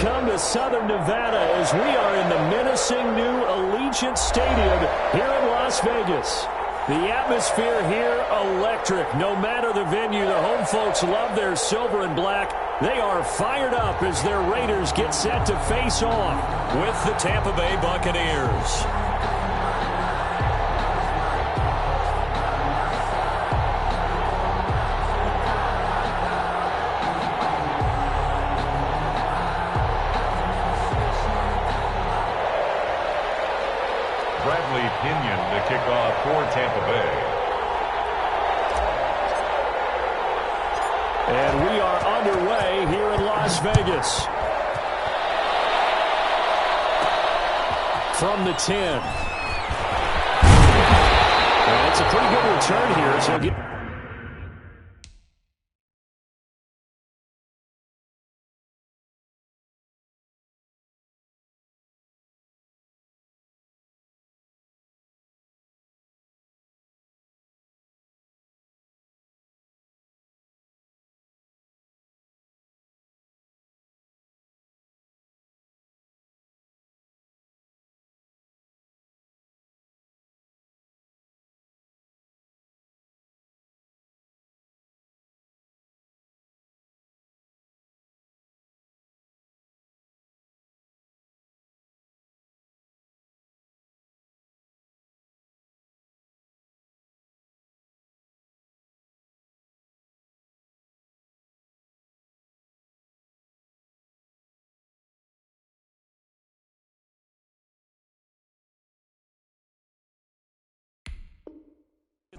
Welcome to Southern Nevada as we are in the menacing new Allegiant Stadium here in Las Vegas. The atmosphere here, electric. No matter the venue, the home folks love their silver and black. They are fired up as their Raiders get set to face off with the Tampa Bay Buccaneers. Pinion to kick off for Tampa Bay. And we are underway here in Las Vegas. From the 10. And it's a pretty good return here. So get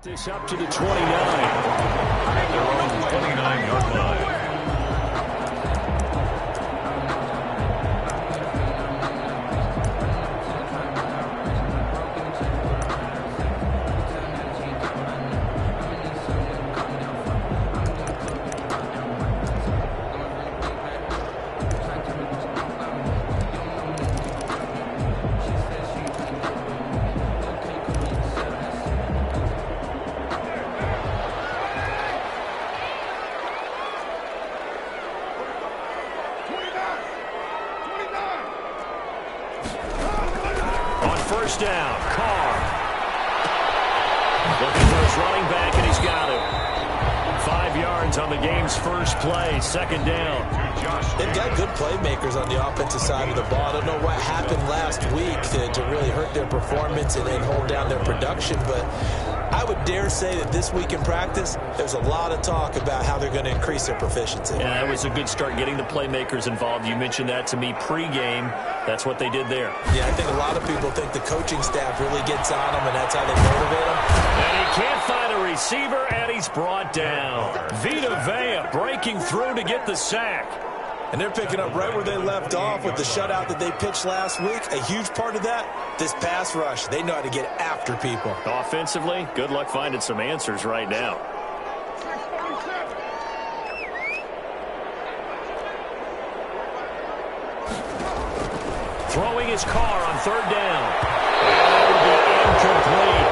this up to the 29. At their own 29-yard line. First down, Carr. Looking for his running back, and he's got it. 5 yards on the game's first play, second down. They've got good playmakers on the offensive side of the ball. I don't know what happened last week to really hurt their performance and hold down their production, but I would dare say that this week in practice, there's a lot of talk about how they're going to increase their proficiency. Yeah, that was a good start getting the playmakers involved. You mentioned that to me pregame. That's what they did there. Yeah, I think a lot of people think the coaching staff really gets on them, and that's how they motivate them. And he can't find a receiver, and he's brought down. Vita Vea breaking through to get the sack. And they're picking up right where they left off with the shutout that they pitched last week. A huge part of that, this pass rush. They know how to get after people. Offensively, good luck finding some answers right now. Throwing his car on third down. And incomplete.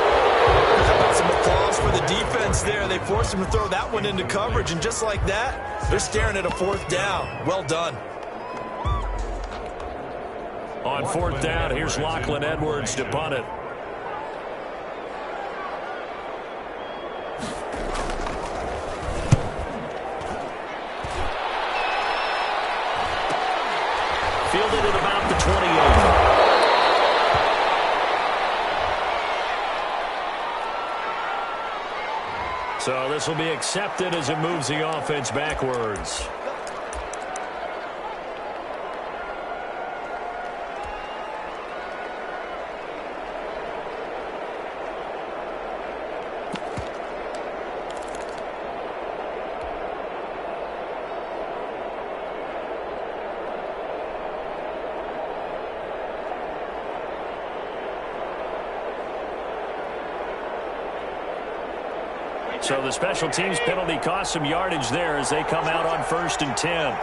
How about some applause for the defense there? They forced him to throw that one into coverage, and just like that, they're staring at a fourth down. Well done. On fourth down, here's Lachlan Edwards to punt it. Fielded at about the 28. So this will be accepted as it moves the offense backwards. So the special teams penalty cost some yardage there as they come out on 1st and 10.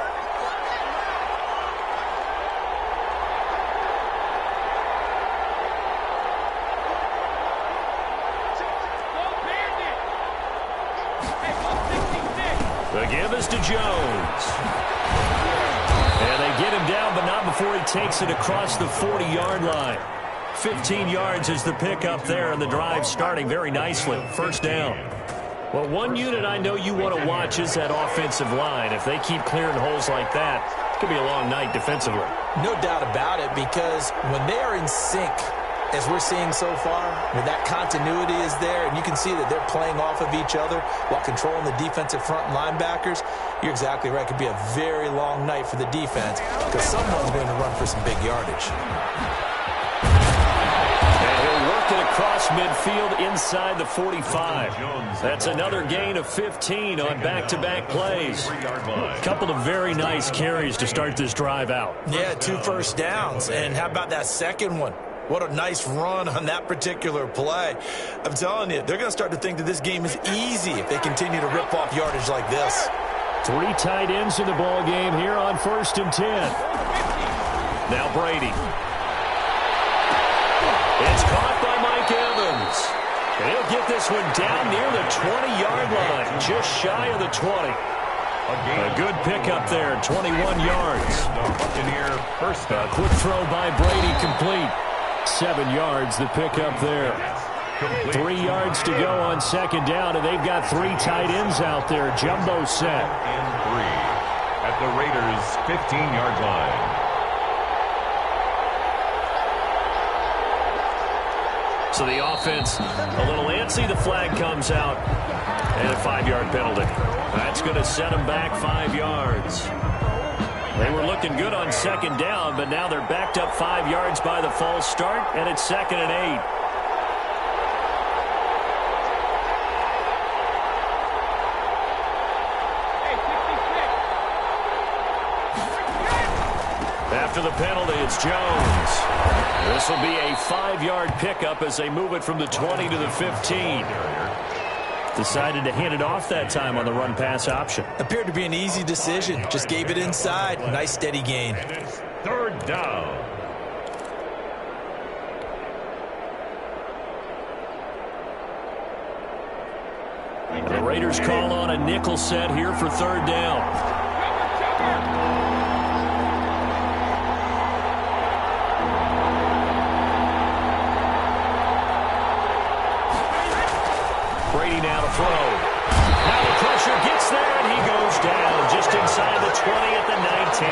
The give is to Jones. And they get him down, but not before he takes it across the 40-yard line. 15 yards is the pickup there, and the drive starting very nicely. First down. Well, one unit I know you want to watch is that offensive line. If they keep clearing holes like that, it's going to be a long night defensively. No doubt about it, because when they are in sync, as we're seeing so far, when that continuity is there, and you can see that they're playing off of each other while controlling the defensive front linebackers, you're exactly right. It could be a very long night for the defense because someone's going to run for some big yardage. Across midfield inside the 45. That's another gain of 15 on back-to-back plays. A couple of very nice carries to start this drive out. Yeah, 2 first downs. And how about that second one? What a nice run on that particular play. I'm telling you, they're going to start to think that this game is easy if they continue to rip off yardage like this. 3 tight ends in the ball game here on 1st and 10. Now Brady. It's caught by Mike Evans. And he'll get this one down near the 20-yard line, just shy of the 20. A good pickup there, 21 yards. A quick throw by Brady complete. 7 yards, the pickup there. 3 yards to go on 2nd down, and they've got 3 tight ends out there. Jumbo set. And 3 at the Raiders' 15-yard line. So the offense a little antsy. The flag comes out. And a 5-yard penalty. That's going to set them back 5 yards. They were looking good on 2nd down, but now they're backed up 5 yards by the false start, and it's 2nd and 8. After the penalty, it's Jones. This will be a 5-yard pickup as they move it from the 20 to the 15. Decided to hand it off that time on the run-pass option. Appeared to be an easy decision. Just gave it inside. Nice steady gain. And it's 3rd down. And the Raiders call on a nickel set here for 3rd down. Brady now to throw. Now the pressure gets there, and he goes down just inside the 20 at the 19.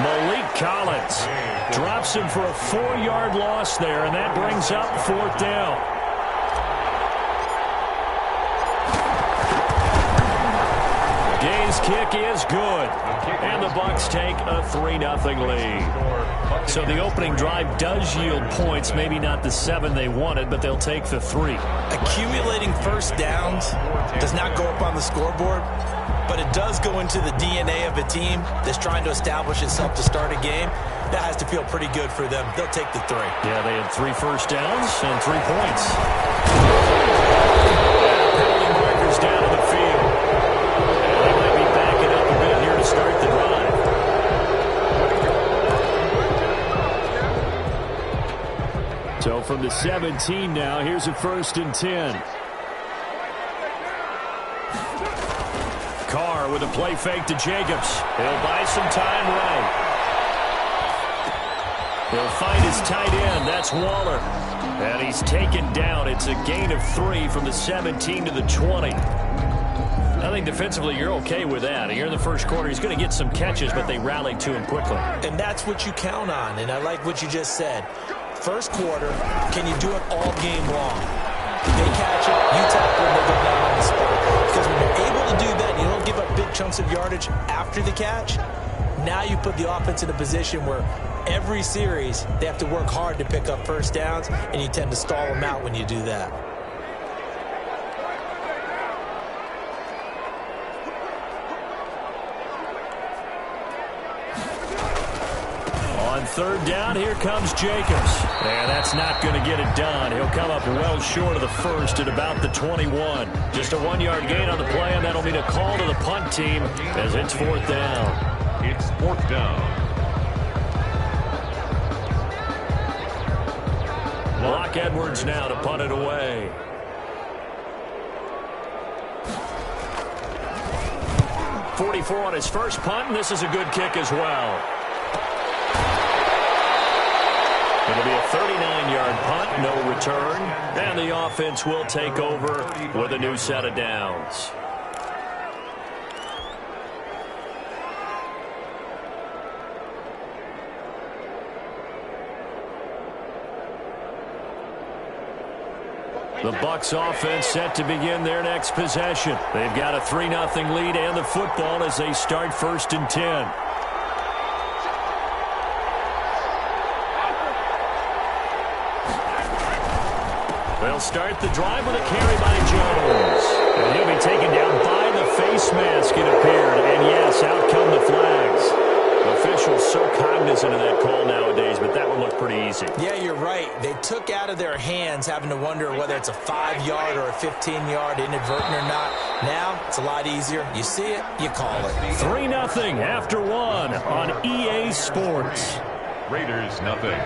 Malik Collins drops him for a 4-yard loss there, and that brings up 4th down. Gay's kick is good, and the Bucs take a 3-0 lead. So the opening drive does yield points, maybe not the 7 they wanted, but they'll take the 3. Accumulating first downs does not go up on the scoreboard, but it does go into the DNA of a team that's trying to establish itself to start a game. That has to feel pretty good for them. They'll take the 3. Yeah, they had 3 first downs and 3 points. Penalty markers down to the field. And they might be backing up a bit here to start the drive. So from the 17 now, here's a 1st and 10. Carr with a play fake to Jacobs. He'll buy some time right. He'll find his tight end. That's Waller. And he's taken down. It's a gain of 3 from the 17 to the 20. I think defensively you're okay with that. Here in the first quarter, he's going to get some catches, but they rallied to him quickly. And that's what you count on, and I like what you just said. First quarter, can you do it all game long? They catch it, you tackle them, they go down on the spot. Because when you're able to do that, you don't give up big chunks of yardage after the catch. Now you put the offense in a position where every series they have to work hard to pick up first downs, and you tend to stall them out when you do that. On 3rd down, here comes Jacobs. And that's not going to get it done. He'll come up well short of the 1st at about the 21. Just a 1-yard gain on the play, and that'll mean a call to the punt team as it's 4th down. It's 4th down. Brock Edwards now to punt it away. 44 on his first punt, and this is a good kick as well. It'll be a 39-yard punt, no return, and the offense will take over with a new set of downs. The Bucs offense set to begin their next possession. They've got a 3-0 lead and the football as they start 1st and 10. They'll start the drive with a carry by Jones. And he'll be taken down by the face mask, it appeared. And yes, out come the flags. Officials so cognizant of that call nowadays, but that one looked pretty easy. Yeah, you're right. They took out of their hands having to wonder whether it's a 5-yard or a 15-yard inadvertent or not. Now, it's a lot easier. You see it, you call it. 3-0 after 1 on EA Sports. Raiders, nothing.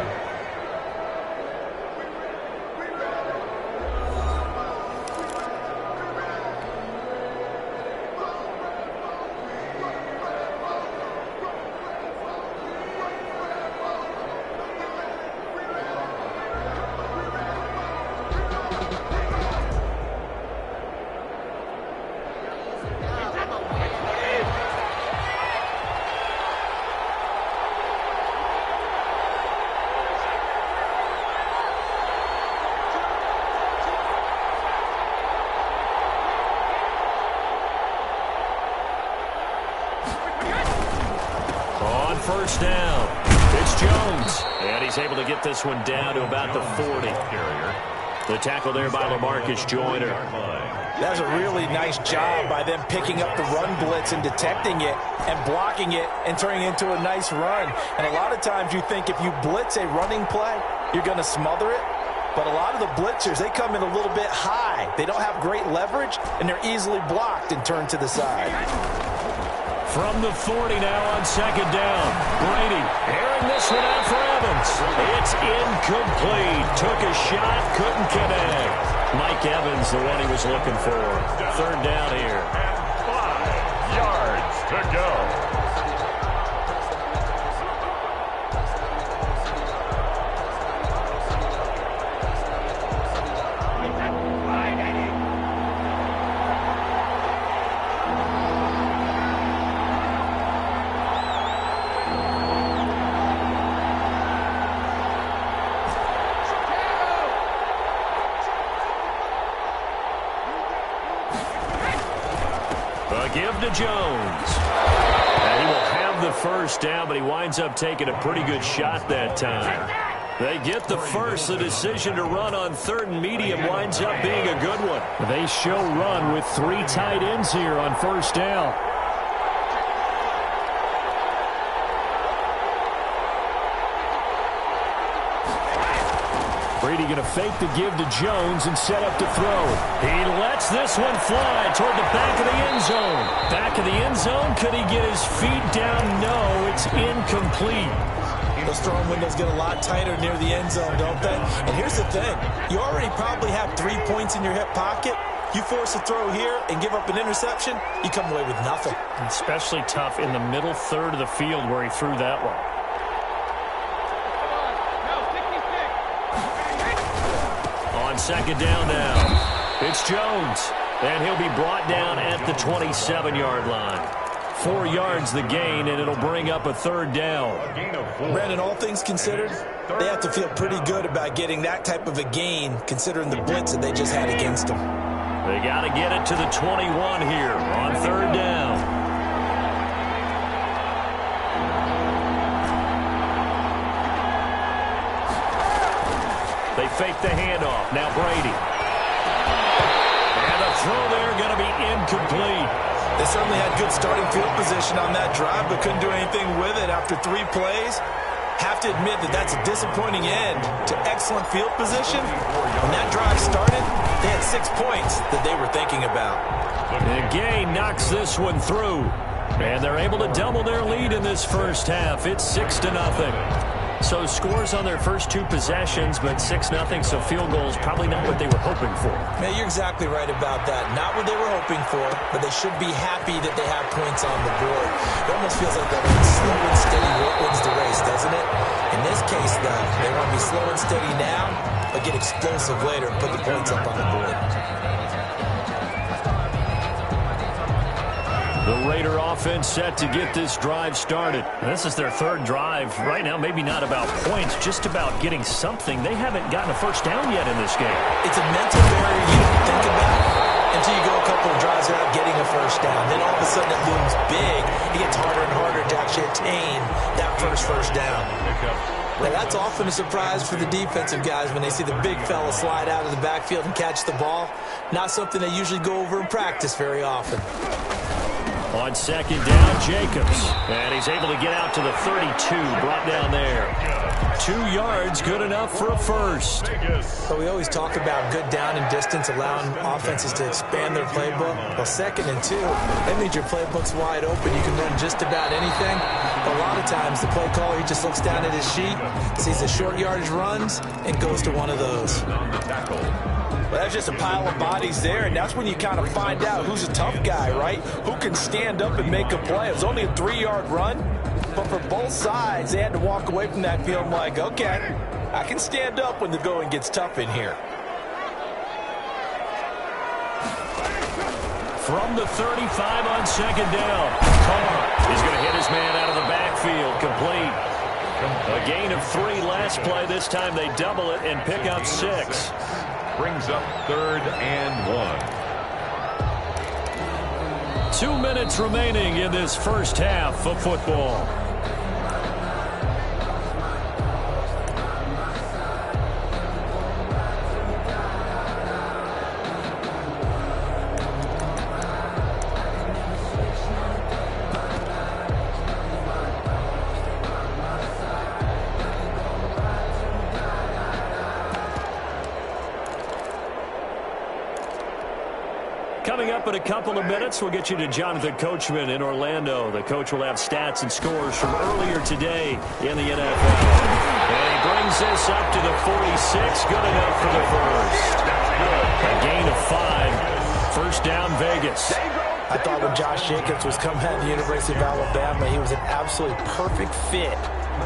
First down. It's Jones. And he's able to get this one down to about the 40. The tackle there by LaMarcus Joyner. That's a really nice job by them picking up the run blitz and detecting it and blocking it and turning it into a nice run. And a lot of times you think if you blitz a running play, you're going to smother it. But a lot of the blitzers, they come in a little bit high. They don't have great leverage, and they're easily blocked and turned to the side. From the 40 now on 2nd down. Brady airing this one out for Evans. It's incomplete. Took a shot, couldn't connect. Mike Evans, the one he was looking for. 3rd down here. And 5 yards to go. Give to Jones. And he will have the first down, but he winds up taking a pretty good shot that time. They get the first. The decision to run on 3rd and medium winds up being a good one. They show run with 3 tight ends here on 1st down. Brady going to fake the give to Jones and set up to throw. He lets this one fly toward the back of the end zone. Back of the end zone. Could he get his feet down? No, it's incomplete. Those throwing windows get a lot tighter near the end zone, don't they? And here's the thing. You already probably have 3 points in your hip pocket. You force a throw here and give up an interception, you come away with nothing. Especially tough in the middle third of the field where he threw that one. On 2nd down now, it's Jones, and he'll be brought down at the 27-yard line. 4 yards the gain, and it'll bring up a 3rd down. Brandon, all things considered, they have to feel pretty good about getting that type of a gain, considering the blitz that they just had against them. They got to get it to the 21 here on 3rd down. They fake the handoff. Now Brady. And the throw there going to be incomplete. They certainly had good starting field position on that drive, but couldn't do anything with it after 3 plays. Have to admit that that's a disappointing end to excellent field position. When that drive started, they had 6 points that they were thinking about. And Gay knocks this one through. And they're able to double their lead in this first half. It's 6-0. So scores on their first 2 possessions, but 6-0, so field goals probably not what they were hoping for. Man, you're exactly right about that. Not what they were hoping for, but they should be happy that they have points on the board. It almost feels like that slow and steady wins the race, doesn't it? In this case, though, they want to be slow and steady now, but get explosive later and put the points up on the board. The Raider offense set to get this drive started. This is their 3rd drive. Right now, maybe not about points, just about getting something. They haven't gotten a first down yet in this game. It's a mental barrier you don't think about until you go a couple of drives without getting a first down. Then all of a sudden it looms big. It gets harder and harder to actually attain that first down. Now, that's often a surprise for the defensive guys when they see the big fella slide out of the backfield and catch the ball. Not something they usually go over in practice very often. On 2nd down, Jacobs. And he's able to get out to the 32, brought down there. 2 yards, good enough for a first. So we always talk about good down and distance, allowing offenses to expand their playbook. Well, 2nd and 2, that means your playbook's wide open. You can run just about anything. But a lot of times, the play caller, he just looks down at his sheet, sees the short yardage runs, and goes to one of those. Well, that's just a pile of bodies there, and that's when you kind of find out who's a tough guy, right? Who can stand up and make a play. It was only a 3-yard run, but for both sides, they had to walk away from that feeling like, okay, I can stand up when the going gets tough in here. From the 35 on 2nd down, Carr is going to hit his man out of the backfield, complete. A gain of 3 last play. This time they double it and pick up 6. Brings up 3rd and 1. 2 minutes remaining in this first half of football. Coming up in a couple of minutes, we'll get you to Jonathan Coachman in Orlando. The coach will have stats and scores from earlier today in the NFL. And he brings this up to the 46. Good enough for the first. A gain of 5. First down, Vegas. I thought when Josh Jacobs was coming out of the University of Alabama, he was an absolutely perfect fit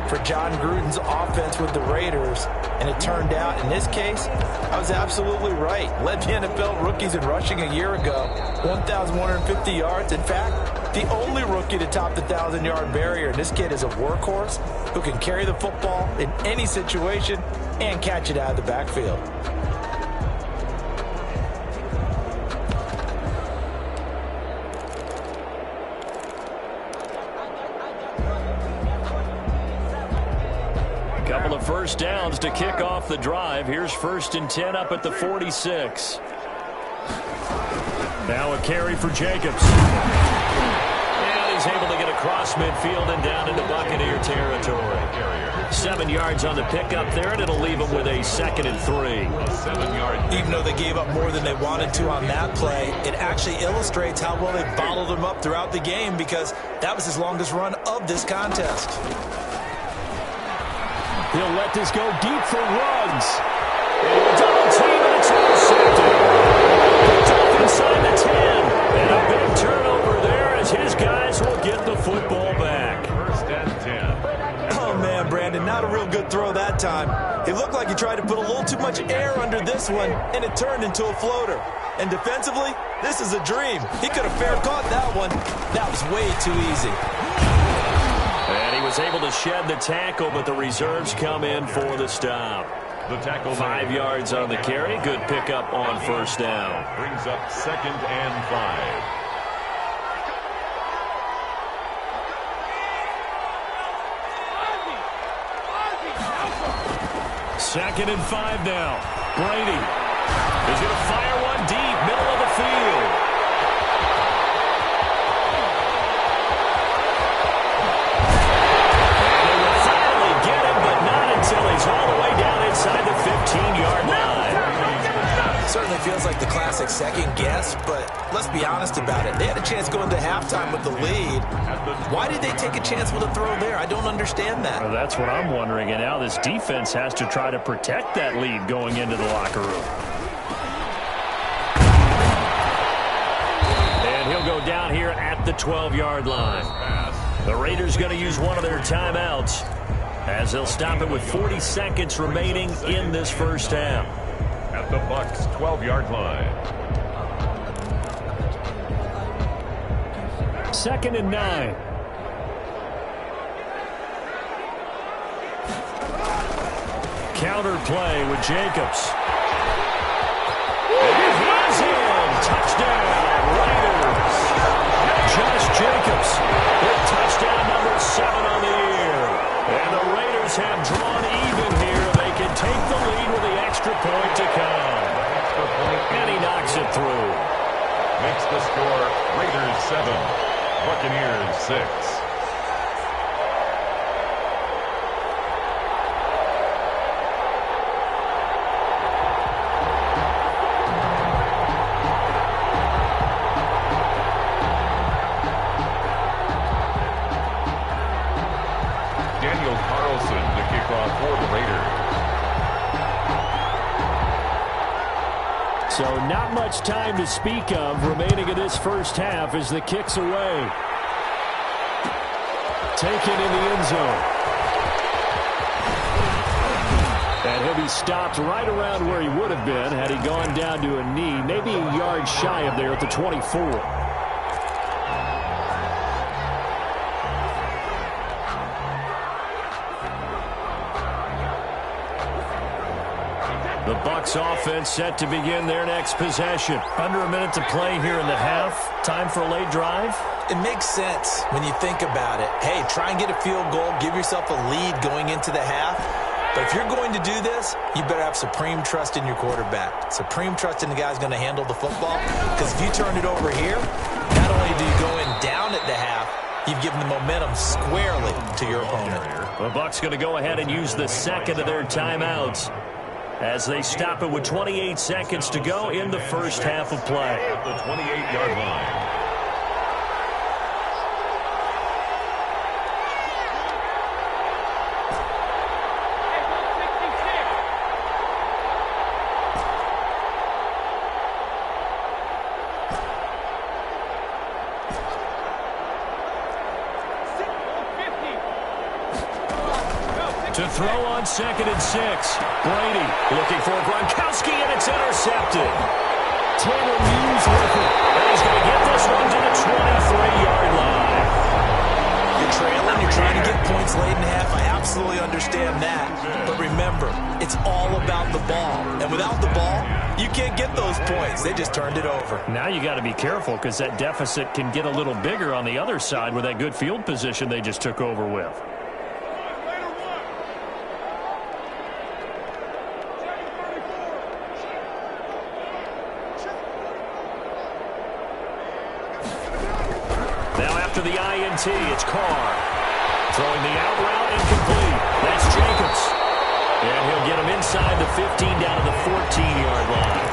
for John Gruden's offense with the Raiders. And it turned out, in this case, I was absolutely right. Led the NFL rookies in rushing a year ago, 1,150 yards. In fact, the only rookie to top the 1,000-yard barrier. And this kid is a workhorse who can carry the football in any situation and catch it out of the backfield. Couple of first downs to kick off the drive. Here's 1st and 10 up at the 46. Now a carry for Jacobs. And he's able to get across midfield and down into Buccaneer territory. 7 yards on the pickup there, and it'll leave him with a 2nd and 3. Even though they gave up more than they wanted to on that play, it actually illustrates how well they bottled him up throughout the game, because that was his longest run of this contest. He'll let this go deep for Ruggs. And a double team, and it's intercepted. It's up inside the 10. And a big turnover there as his guys will get the football back. 1st and 10. Oh, man, Brandon, not a real good throw that time. It looked like he tried to put a little too much air under this one, and it turned into a floater. And defensively, this is a dream. He could have fair caught that one. That was way too easy. And he was able to shed the tackle, but the reserves come in for the stop. The tackle 5 yards on the carry. Good pickup on 1st down. brings up 2nd and 5. 2nd and 5 now. Brady is going to fire one deep, middle of the field. Until he's all the way down inside the 15-yard line. Certainly feels like the classic second guess, but let's be honest about it. They had a chance going into halftime with the lead. Why did they take a chance with a throw there? I don't understand that. Well, that's what I'm wondering, and now this defense has to try to protect that lead going into the locker room. And he'll go down here at the 12-yard line. The Raiders going to use one of their timeouts as they'll stop it with 40 seconds remaining in this first half. At the Bucs 12-yard line. 2nd and 9. Counter play with Jacobs. And he's in. Touchdown, Raiders. Josh Jacobs with touchdown number 7 on the year. And the Raiders have drawn even here. They can take the lead with the extra point to come. And he knocks it through. Makes the score Raiders 7, Buccaneers 6. So not much time to speak of remaining in this first half as the kick's away. Taken in the end zone. And he'll be stopped right around where he would have been had he gone down to a knee, maybe a yard shy of there at the 24. The Bucs offense set to begin their next possession. Under a minute to play here in the half. Time for a late drive. It makes sense when you think about it. Hey, try and get a field goal. Give yourself a lead going into the half. But if you're going to do this, you better have supreme trust in your quarterback. Supreme trust in the guy who's going to handle the football. Because if you turn it over here, not only do you go in down at the half, you've given the momentum squarely to your opponent. The Bucs going to go ahead and use the second of their timeouts as they stop it with 28 seconds to go in the first half of play. At the 28-yard line. To throw on 2nd and 6. Brady looking for Gronkowski, and it's intercepted. Tanner Muse with it. And he's going to get this one to the 23-yard line. You're trailing. You're trying to get points late in half. I absolutely understand that. But remember, it's all about the ball. And without the ball, you can't get those points. They just turned it over. Now you got to be careful because that deficit can get a little bigger on the other side with that good field position they just took over with. To the INT, it's Carr. Throwing the out route, incomplete. That's Jacobs. And he'll get him inside the 15 down to the 14-yard line.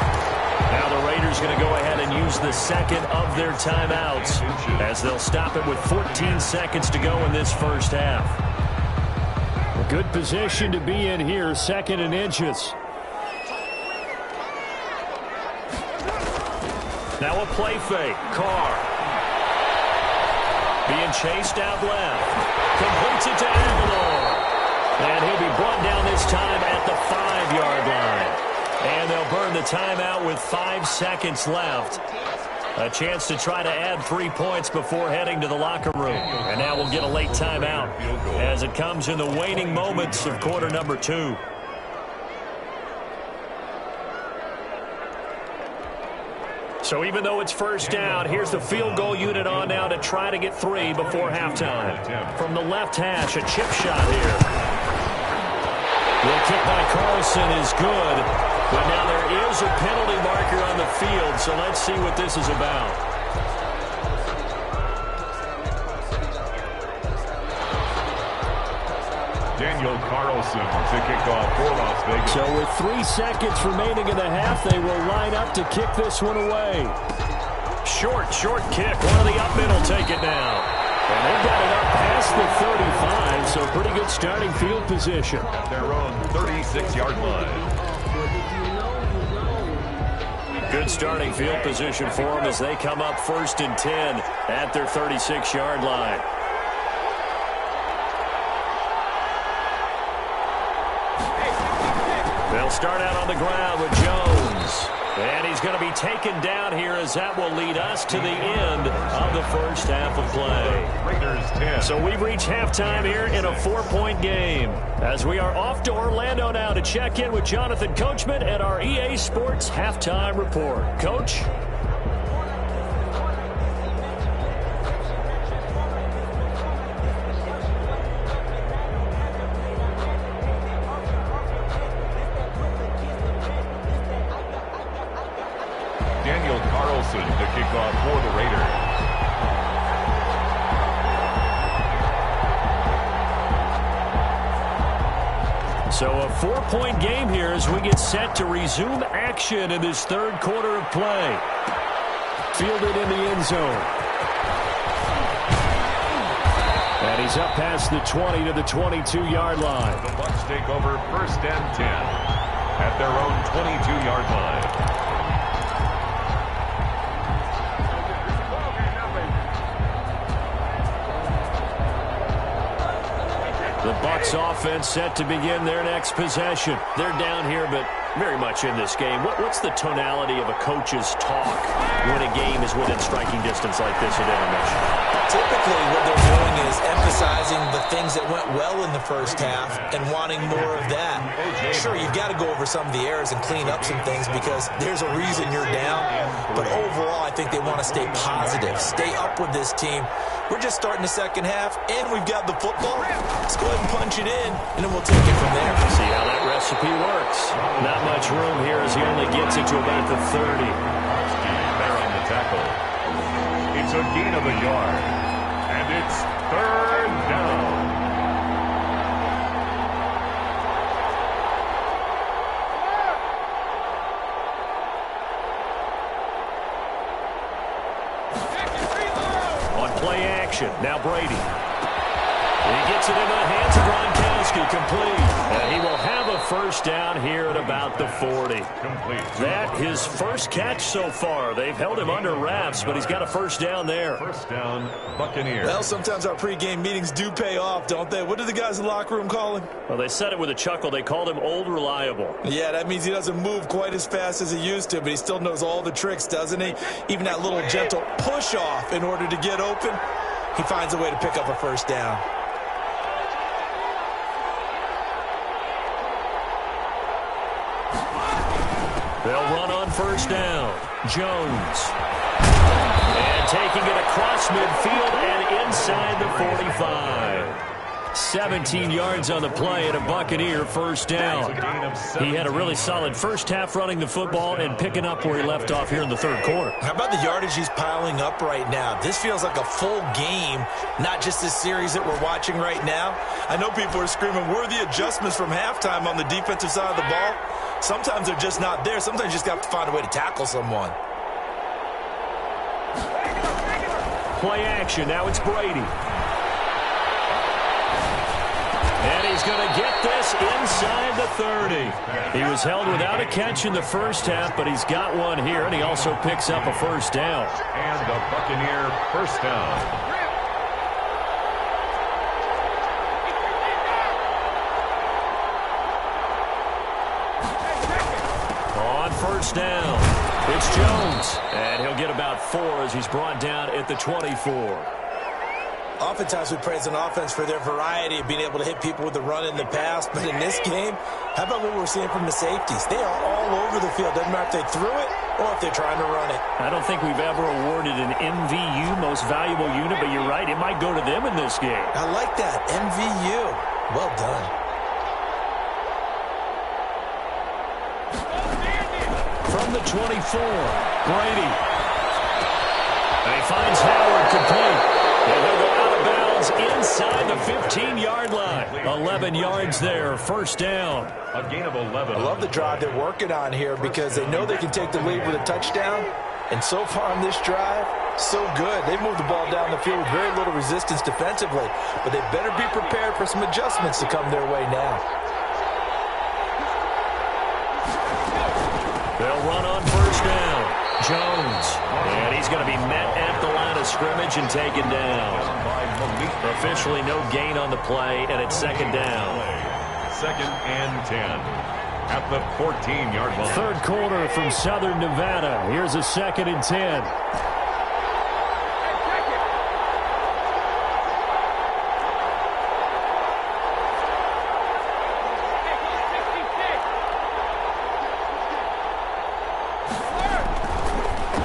Now the Raiders going to go ahead and use the second of their timeouts as they'll stop it with 14 seconds to go in this first half. A good position to be in here, 2nd and inches. Now a play fake. Carr. Being chased out left. Completes it to Aguilar. And he'll be brought down this time at the 5-yard line. And they'll burn the timeout with 5 seconds left. A chance to try to add 3 points before heading to the locker room. And now we'll get a late timeout as it comes in the waning moments of quarter number 2. So even though it's first down, here's the field goal unit on now to try to get 3 before halftime. From the left hash, a chip shot here. The kick by Carlson is good, but now there is a penalty marker on the field, so let's see what this is about. Daniel Carlson to kick off for Las Vegas. So with 3 seconds remaining in the half, they will line up to kick this one away. Short kick. One of the up men will take it now. And they've got it up past the 35, so pretty good starting field position. At their own 36-yard line. Good starting field position for them as they come up 1st and 10 at their 36-yard line. They'll start out on the ground with Jones. And he's going to be taken down here as that will lead us to the end of the first half of play. Raiders 10. So we've reached halftime here in a 4-point game. As we are off to Orlando now to check in with Jonathan Coachman at our EA Sports Halftime Report. Coach? Daniel Carlson to kick off for the Raiders. So a 4-point game here as we get set to resume action in this third quarter of play. Fielded in the end zone. And he's up past the 20 to the 22-yard line. The Bucs take over 1st and 10 at their own 22-yard line. The Bucs offense set to begin their next possession. They're down here, but very much in this game. What's the tonality of a coach's talk when a game is within striking distance like this at intermission? Typically, what they're doing is emphasizing the things that went well in the first half and wanting more of that. Sure, you've got to go over some of the errors and clean up some things because there's a reason you're down. But overall, I think they want to stay positive, stay up with this team. We're just starting the second half, and we've got the football. Let's go ahead and punch it in, and then we'll take it from there. See how that recipe works. Not much room here as he only gets it to about the 30. There on the tackle. It's a gain of a yard, and it's 3rd down. Play action. Now Brady. He gets it into the hands of Gronkowski. Complete. And he will have a first down here at about the 40. Complete. That his first catch so far. They've held him under wraps, but he's got a first down there. First down, Buccaneers. Well, sometimes our pregame meetings do pay off, don't they? What do the guys in the locker room call him? Well, they said it with a chuckle. They called him Old Reliable. Yeah, that means he doesn't move quite as fast as he used to, but he still knows all the tricks, doesn't he? Even that little gentle push-off in order to get open. He finds a way to pick up a first down. They'll run on first down. Jones. And taking it across midfield and inside the 45. 17 yards on the play and a Buccaneer first down. He had a really solid first half running the football and picking up where he left off here in the third quarter. How about the yardage he's piling up right now? This feels like a full game, not just this series that we're watching right now. I know people are screaming, worthy adjustments from halftime on the defensive side of the ball. Sometimes they're just not there. Sometimes you just have to find a way to tackle someone. Play action. Now it's Brady. And he's going to get this inside the 30. He was held without a catch in the first half, but he's got one here, and he also picks up a first down. And the Buccaneer first down. On first down, it's Jones. And he'll get about 4 as he's brought down at the 24. Oftentimes we praise an offense for their variety of being able to hit people with the run in the pass. But in this game, how about what we're seeing from the safeties? They are all over the field. Doesn't matter if they threw it or if they're trying to run it. I don't think we've ever awarded an MVU, most valuable unit, but you're right. It might go to them in this game. I like that. MVU. Well done. From the 24, Brady. And he finds Howard complete. And he'll go out of bounds is inside the 15-yard line. 11 yards there, first down. A gain of 11. I love the drive they're working on here because they know they can take the lead with a touchdown. And so far on this drive, so good. They moved the ball down the field with very little resistance defensively. But they better be prepared for some adjustments to come their way now. They'll run on first down. Jones. And he's going to be met at the line of scrimmage and taken down. Officially no gain on the play, and it's second down. 2nd and 10. At the 14-yard line. Third quarter from Southern Nevada. Here's a 2nd and 10.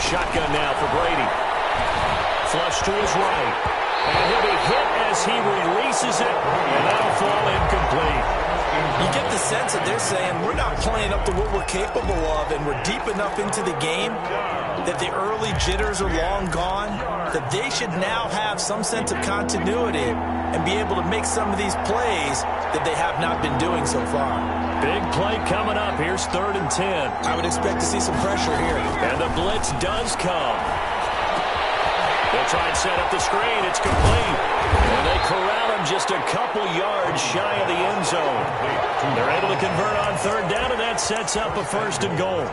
Shotgun now for Brady. Flush to his right. And he'll be hit as he releases it, and that'll fall incomplete. You get the sense that they're saying we're not playing up to what we're capable of, and we're deep enough into the game that the early jitters are long gone, that they should now have some sense of continuity and be able to make some of these plays that they have not been doing so far. Big play coming up. Here's 3rd and 10. I would expect to see some pressure here. And the blitz does come. They'll try and set up the screen. It's complete. And they corral him just a couple yards shy of the end zone. They're able to convert on 3rd down, and that sets up a 1st and goal.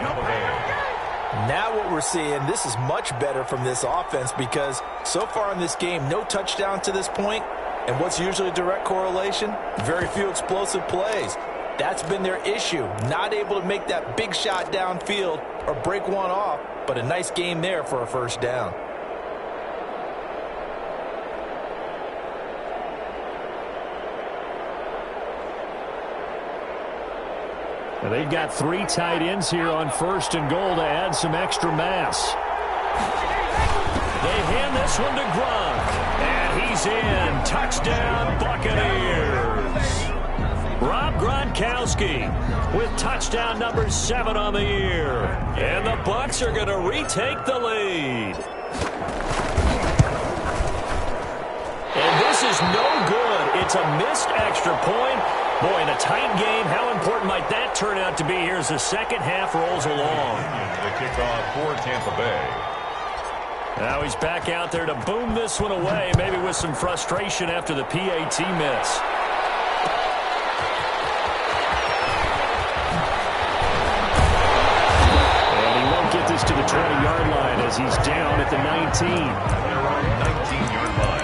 Now what we're seeing, this is much better from this offense because so far in this game, no touchdown to this point. And what's usually a direct correlation? Very few explosive plays. That's been their issue. Not able to make that big shot downfield or break one off, but a nice game there for a 1st down. They've got 3 tight ends here on 1st and goal to add some extra mass. They hand this one to Gronk. And he's in. Touchdown, Buccaneers. Rob Gronkowski with touchdown number 7 on the year. And the Bucs are going to retake the lead. And this is no good. It's a missed extra point. Boy, in a tight game, how important might that turn out to be here as the second half rolls along? The kickoff for Tampa Bay. Now he's back out there to boom this one away, maybe with some frustration after the PAT miss. And he won't get this to the 20-yard line as he's down at the 19. They're on 19-yard line.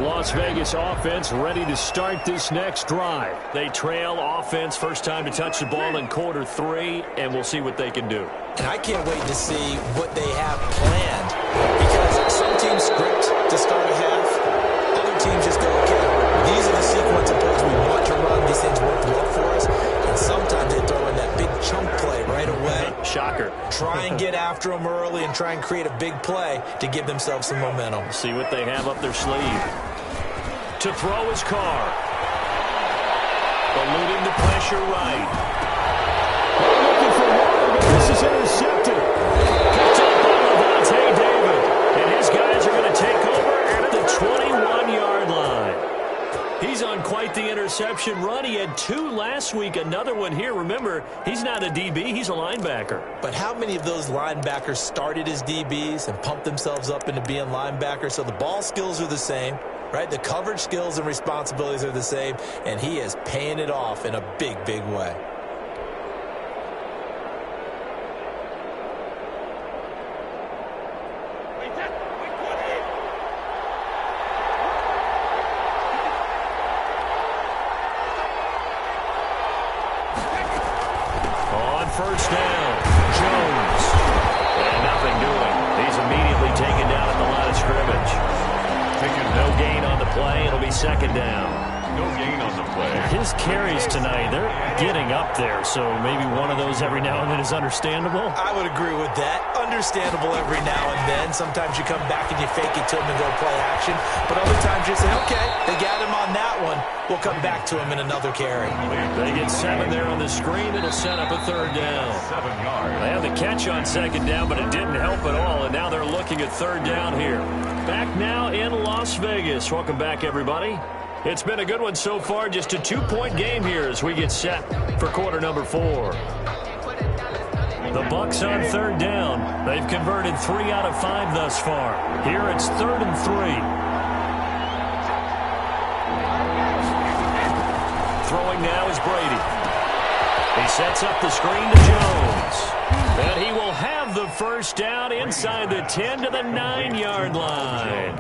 Las Vegas offense ready to start this next drive. They trail offense, first time to touch the ball in quarter 3, and we'll see what they can do. And I can't wait to see what they have planned because some teams script to start a half. Other teams just go, okay, these are the sequence of plays we want to run. These things work well for us. And sometimes they throw in that big chunk play right away. Shocker. Try and get after them early and try and create a big play to give themselves some momentum. See what they have up their sleeve. To throw his car. Eluding the pressure right. Looking for more, but this is intercepted. Picked up by Levante David. And his guys are going to take over at the 21-yard line. He's on quite the interception run. He had 2 last week, another one here. Remember, he's not a DB, he's a linebacker. But how many of those linebackers started as DBs and pumped themselves up into being linebackers? So the ball skills are the same. Right, the coverage skills and responsibilities are the same, and he is paying it off in a big, big way. On first down, Jones. And nothing doing. He's immediately taken down at the line of scrimmage. No gain on the play. It'll be second down. No gain on the play. His carries tonight, they're getting up there, so maybe one of those every now and then is understandable. I would agree with that. Understandable every now and then. Sometimes you come back and you fake it to him and go play action. But other times you say, okay, they got him on that one. We'll come back to him in another carry. They get 7 there on the screen. It'll set up a 3rd down. 7 yards. They had the catch on 2nd down, but it didn't help at all, and now they're looking at 3rd down here. Back now in Las Vegas. Welcome back, everybody. It's been a good one so far. Just a 2-point game here as we get set for quarter number 4. The Bucs on 3rd down. They've converted 3 out of 5 thus far. Here it's 3rd and 3. Throwing now is Brady. He sets up the screen to Jones. And he will have the 1st down inside the 10 to the 9-yard line.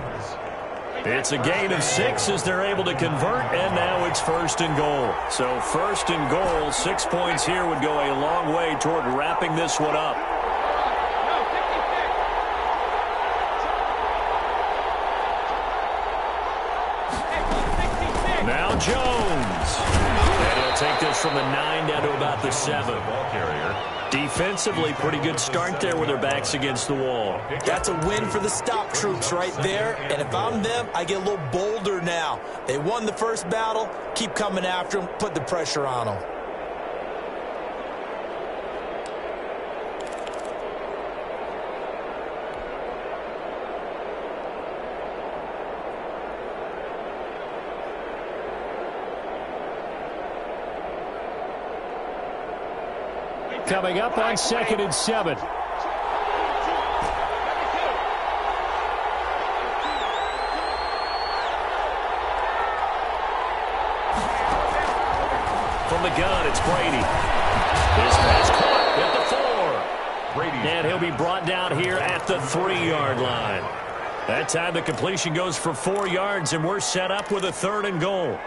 It's a gain of 6 as they're able to convert, and now it's 1st and goal. So 1st and goal, 6 points here would go a long way toward wrapping this one up. Now Jones. And he'll take this from the 9 down to about the 7. Ball carrier. Defensively, pretty good start there with their backs against the wall. That's a win for the stop troops right there. And if I'm them, I get a little bolder now. They won the first battle. Keep coming after them. Put the pressure on them. Coming up on 2nd and 7. From the gun, it's Brady. His pass caught at the 4. Brady. And he'll be brought down here at the 3-yard line. That time the completion goes for 4 yards, and we're set up with a 3rd and goal.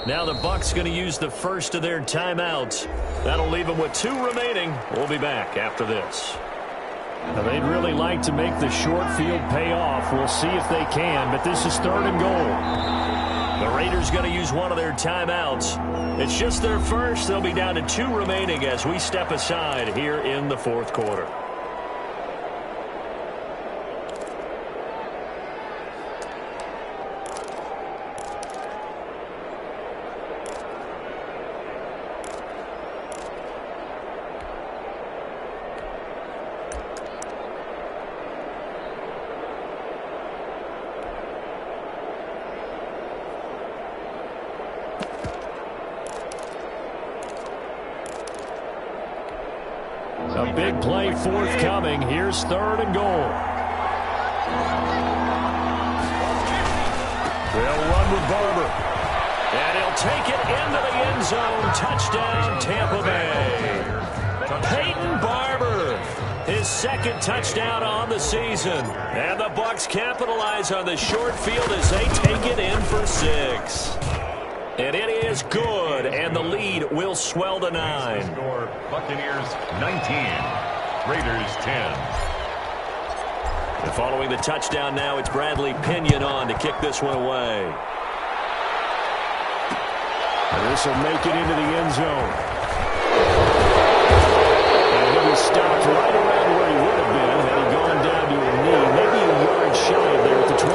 Now the Bucs going to use the first of their timeouts. That'll leave them with 2 remaining. We'll be back after this. Now they'd really like to make the short field pay off. We'll see if they can, but this is 3rd and goal. The Raiders going to use one of their timeouts. It's just their first. They'll be down to 2 remaining as we step aside here in the 4th quarter. A big play forthcoming. Here's 3rd and goal. They'll run with Barber. And he'll take it into the end zone. Touchdown, Tampa Bay. Peyton Barber, his 2nd touchdown on the season. And the Bucs capitalize on the short field as they take it in for 6. And it is good, and the lead will swell to 9. Score, Buccaneers 19, Raiders 10. And following the touchdown now, it's Bradley Pinion on to kick this one away. And this will make it into the end zone. And he was stopped right around where he would have been had he gone down to a knee, maybe a yard shy of there at the 24.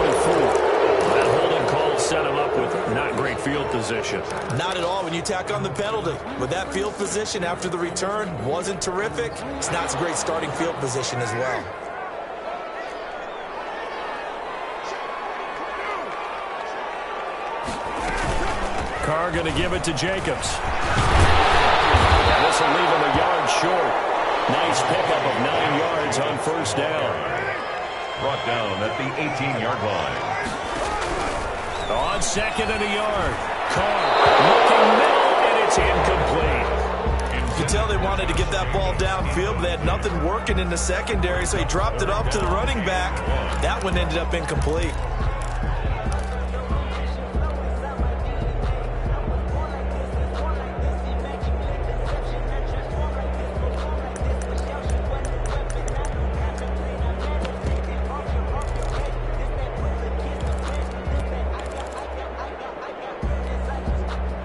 That holding call set him up with not great field position. Not at all when you tack on the penalty. With that field position after the return wasn't terrific. It's not a great starting field position as well. Carr going to give it to Jacobs. And this will leave him a yard short. Nice pickup of 9 yards on 1st down. Brought down at the 18-yard line. On second and a yard. Carr looking middle, and it's incomplete. You can tell they wanted to get that ball downfield, but they had nothing working in the secondary, so he dropped it off to the running back. That one ended up incomplete.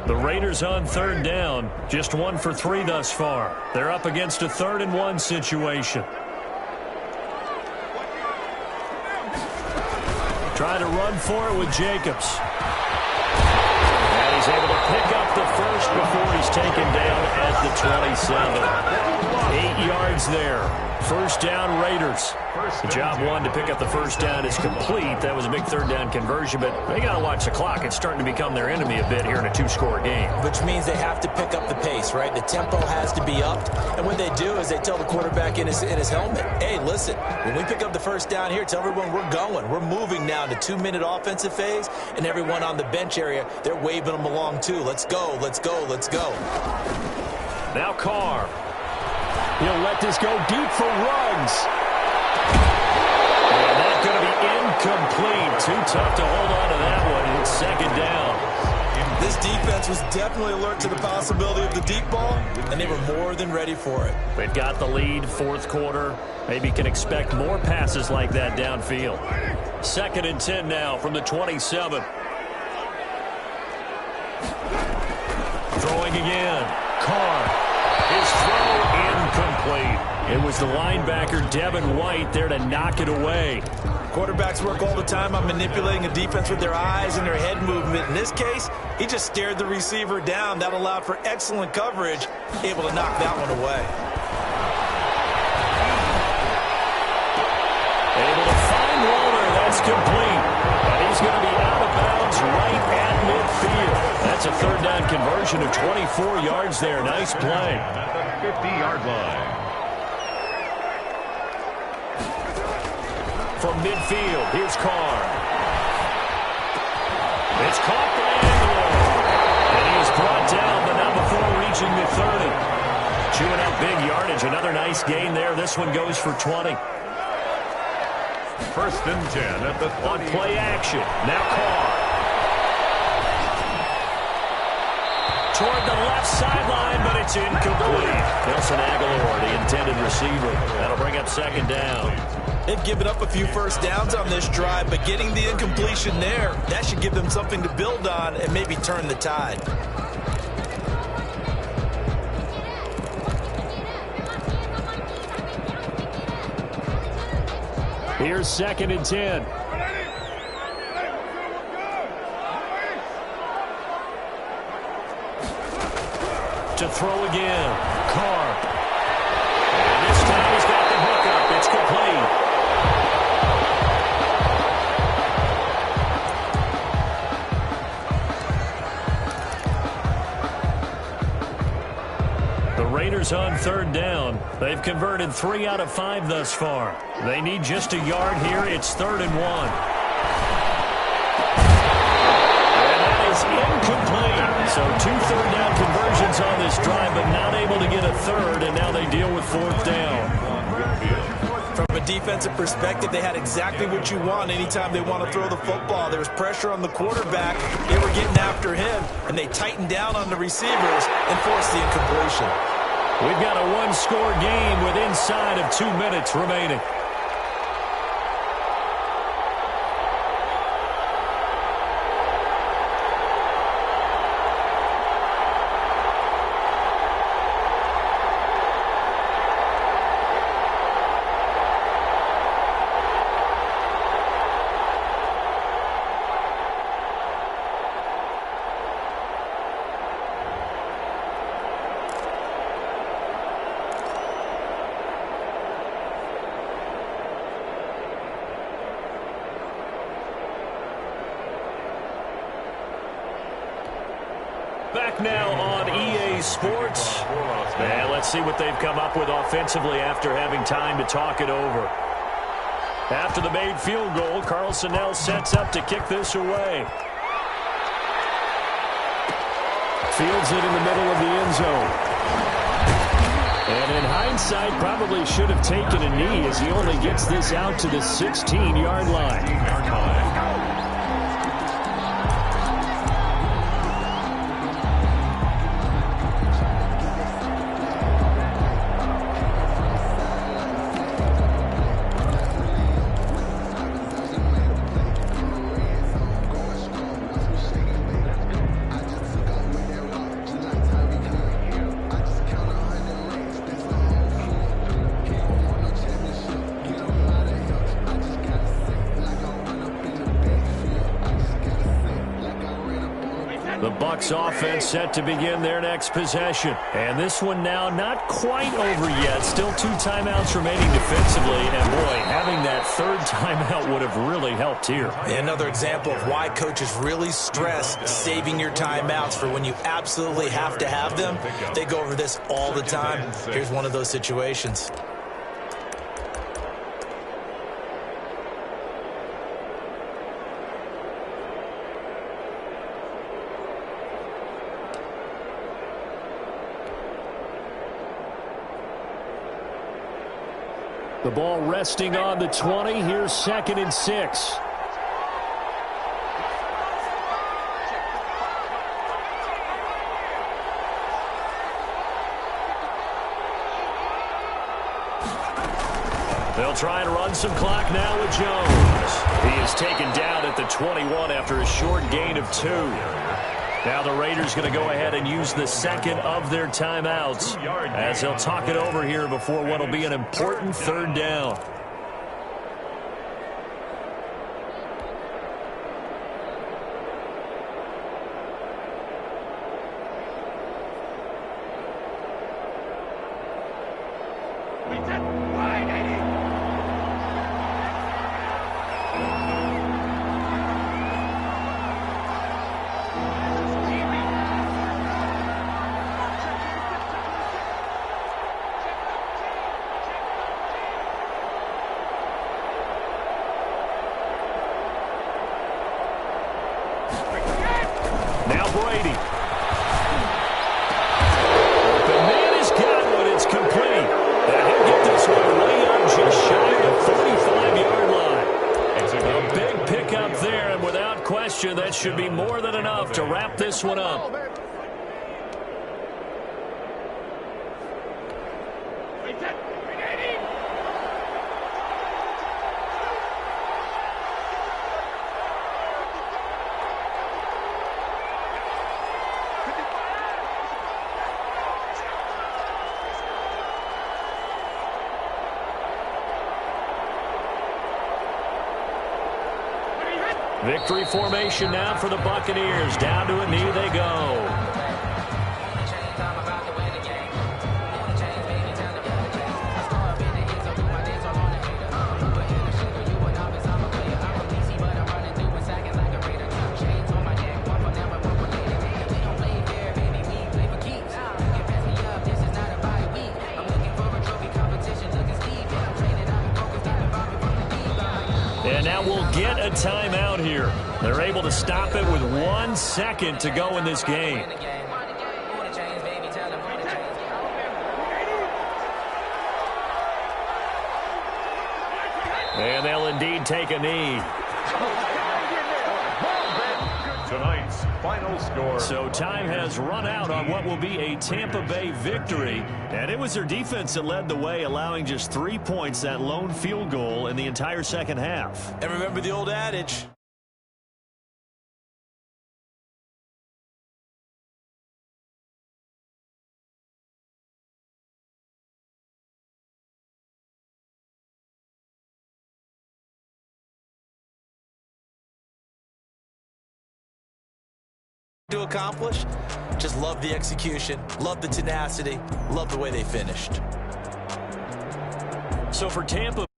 The Raiders on third down, just 1 for 3 thus far. They're up against a 3rd and 1 situation. Trying to run for it with Jacobs. And he's able to pick up the first before he's taken down at the 27. 8 yards there. First down, Raiders. The job one to pick up the first down is complete. That was a big 3rd down conversion, but they got to watch the clock. It's starting to become their enemy a bit here in a 2-score game. Which means they have to pick up the pace, right? The tempo has to be upped. And what they do is they tell the quarterback in his helmet, hey, listen, when we pick up the first down here, tell everyone we're going. We're moving now to 2-minute offensive phase, and everyone on the bench area, they're waving them along too. Let's go, let's go, let's go. Now Carr. He'll let this go deep for Ruggs. And that's going to be incomplete. Too tough to hold on to that one. It's 2nd down. This defense was definitely alert to the possibility of the deep ball, and they were more than ready for it. They've got the lead, 4th quarter. Maybe can expect more passes like that downfield. 2nd and 10 now from the 27. Throwing again. Carr. His throw incomplete. It was the linebacker, Devin White, there to knock it away. Quarterbacks work all the time on manipulating a defense with their eyes and their head movement. In this case, he just stared the receiver down. That allowed for excellent coverage, able to knock that one away. Able to find Walter. That's complete. And he's going to be out of bounds right at midfield. That's a 3rd down conversion of 24 yards there. Nice play. At the 50-yard line. From midfield, here's Carr. It's caught by Aguilar. And he is brought down, but not before reaching the 30. Chewing up big yardage. Another nice gain there. This one goes for 20. 1st and 10 at the 20. On play action. Now Carr. Toward the left sideline, but it's incomplete. Nelson Aguilar, the intended receiver. That'll bring up 2nd down. They've given up a few first downs on this drive, but getting the incompletion there, that should give them something to build on and maybe turn the tide. Here's 2nd and 10. To throw again. Carr. And this time he's got the hook up. It's complete. The Raiders on 3rd down. They've converted 3 out of 5 thus far. They need just a yard here. It's 3rd and 1. Incomplete. So 2 3rd down conversions on this drive, but not able to get a 3rd, and now they deal with 4th down. From a defensive perspective, they had exactly what you want anytime they want to throw the football. There was pressure on the quarterback. They were getting after him, and they tightened down on the receivers and forced the incompletion. We've got a 1-score game with inside of 2 minutes remaining. Back now on EA Sports. And let's see what they've come up with offensively after having time to talk it over. After the made field goal, Carl Sonnell sets up to kick this away. fields it in the middle of the end zone. And in hindsight, probably should have taken a knee as he only gets this out to the 16-yard line. The Bucs offense set to begin their next possession. And this one now not quite over yet. Still 2 timeouts remaining defensively. And, boy, having that third timeout would have really helped here. Another example of why coaches really stress saving your timeouts for when you absolutely have to have them. They go over this all the time. Here's one of those situations. The ball resting on the 20. Here's 2nd and 6. They'll try and run some clock now with Jones. He is taken down at the 21 after a short gain of 2. Now the Raiders going to go ahead and use the second of their timeouts as they'll talk it over here before what will be an important 3rd down. Now Brady. The man has got one. It's complete. And he'll get this one way up just shy of the 45-yard line. It's a big pickup there, and without question, that should be more than enough to wrap this one up. Victory formation now for the Buccaneers. Down to a knee they go. And now we'll get a timeout here. They're able to stop it with 1 second to go in this game. And they'll indeed take a knee. Tonight's final score. So time has run out on what will be a Tampa Bay victory. And it was their defense that led the way, allowing just 3 points, that lone field goal in the entire second half. And remember the old adage. To accomplish, just love the execution, love the tenacity, love the way they finished. So for Tampa